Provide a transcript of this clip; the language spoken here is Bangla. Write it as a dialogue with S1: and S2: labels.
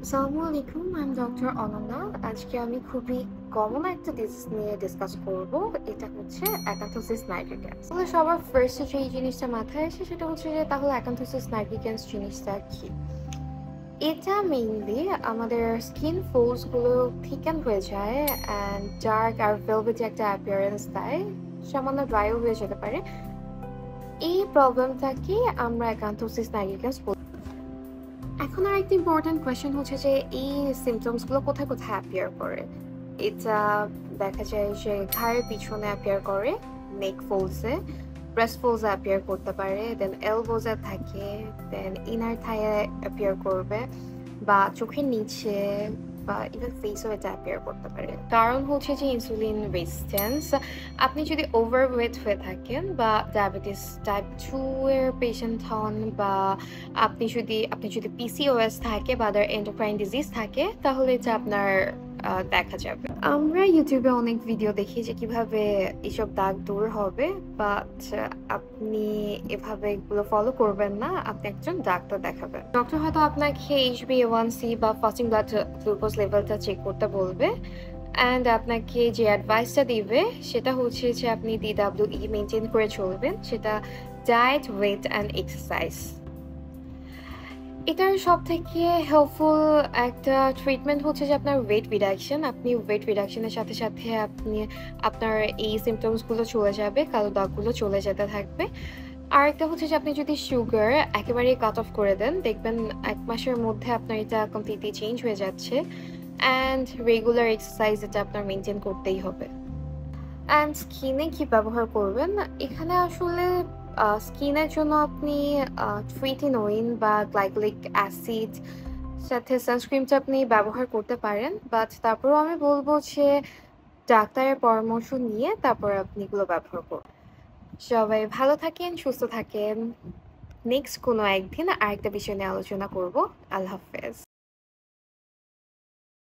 S1: আসসালামু আলাইকুম, আমি ডক্টর অনন্যা। আজকে আমি খুবই কমন একটা ডিজিজ নিয়ে ডিসকাস করব। এটা হচ্ছে অ্যাকান্থোসিস নাইগ্রিক্যান্স। তাহলে সবার ফার্স্টে যে জিনিসটা মাথায় আসে সেটা হচ্ছে যে তাহলে অ্যাকান্থোসিস নাইগ্রিক্যান্স জিনিসটা কি? এটা মেইনলি আমাদের স্কিন ফোলস গুলো থিকেন হয়ে যায় অ্যান্ড ডার্ক আর ভেলভেটি একটা অ্যাপিয়ারেন্স দেয়, সামান্য ড্রাইও হয়ে যেতে পারে। এই প্রবলেমটাকে আমরা অ্যাকান্থোসিস নাইগ্রিক্যান্স বলি। এখন আর একটা ইম্পর্টেন্ট কোয়েশ্চেন হচ্ছে যে এই সিমটমস গুলো কোথায় কোথায় অ্যাপিয়ার করে। এটা দেখা যায় যে ঘাড়ের পিছনে অ্যাপিয়ার করে, নেক ফোলসে, ব্রেস্ট ফোলসে অ্যাপিয়ার করতে পারে, দেন এলবোজে থাকে, দেন ইনার থাইয়ে অ্যাপিয়ার করবে, বা চোখের নিচে, বা ইভেন ফেসও এটা অ্যাপিয়ার করতে পারে। কারণ হচ্ছে যে ইনসুলিন রেজিস্ট্যান্স। আপনি যদি ওভারওয়েট হয়ে থাকেন বা ডায়াবেটিস টাইপ 2 এর পেশেন্ট হন, বা আপনি যদি পিসিওএস থাকে বা আদার এন্ডোক্রাইন ডিজিজ থাকে, তাহলে এটা আপনার দেখা যাবে। আমরা ইউটিউবে অনেক ভিডিও দেখি যে কিভাবে এসব দাগ দূর হবে, বাট আপনি এভাবে এগুলো ফলো করবেন না, আপনি একজন ডাক্তার দেখাবেন। ডক্টর হয়তো আপনাকে HbA1c বা ফাস্টিং ব্লাড গ্লুকোজ লেভেলটা চেক করতে বলবে, অ্যান্ড আপনাকে যে অ্যাডভাইসটা দিবে সেটা হচ্ছে যে আপনি DWE মেনটেন করে চলবেন, সেটা ডায়েট, ওয়েট অ্যান্ড এক্সারসাইজ। এটার সবথেকে হেল্পফুল একটা ট্রিটমেন্ট হচ্ছে যে আপনার ওয়েট রিডাকশন। আপনি ওয়েট রিডাকশনের সাথে সাথে আপনার এই সিমটমসগুলো চলে যাবে, কালো দাগগুলো চলে যেতে থাকবে। আরেকটা হচ্ছে যে আপনি যদি সুগার একেবারেই কাট অফ করে দেন, দেখবেন 1 মাসের মধ্যে আপনার এটা কমপ্লিটলি চেঞ্জ হয়ে যাচ্ছে। অ্যান্ড রেগুলার এক্সারসাইজ এটা আপনার মেনটেন করতেই হবে। অ্যান্ড স্কিনে কি ব্যবহার করবেন? এখানে আসলে স্কিনের জন্য আপনি ট্রিটিনোইন বা গ্লাইকোলিক অ্যাসিড সাথে সানস্ক্রিনটা আপনি ব্যবহার করতে পারেন, বাট তারপরেও আমি বলবো যে ডাক্তারের পরামর্শ নিয়ে তারপর আপনি এগুলো ব্যবহার করুন। সবাই ভালো থাকেন, সুস্থ থাকেন। নেক্সট কোনো একদিন আরেকটা বিষয় নিয়ে আলোচনা করব। আল্লাহ হাফেজ।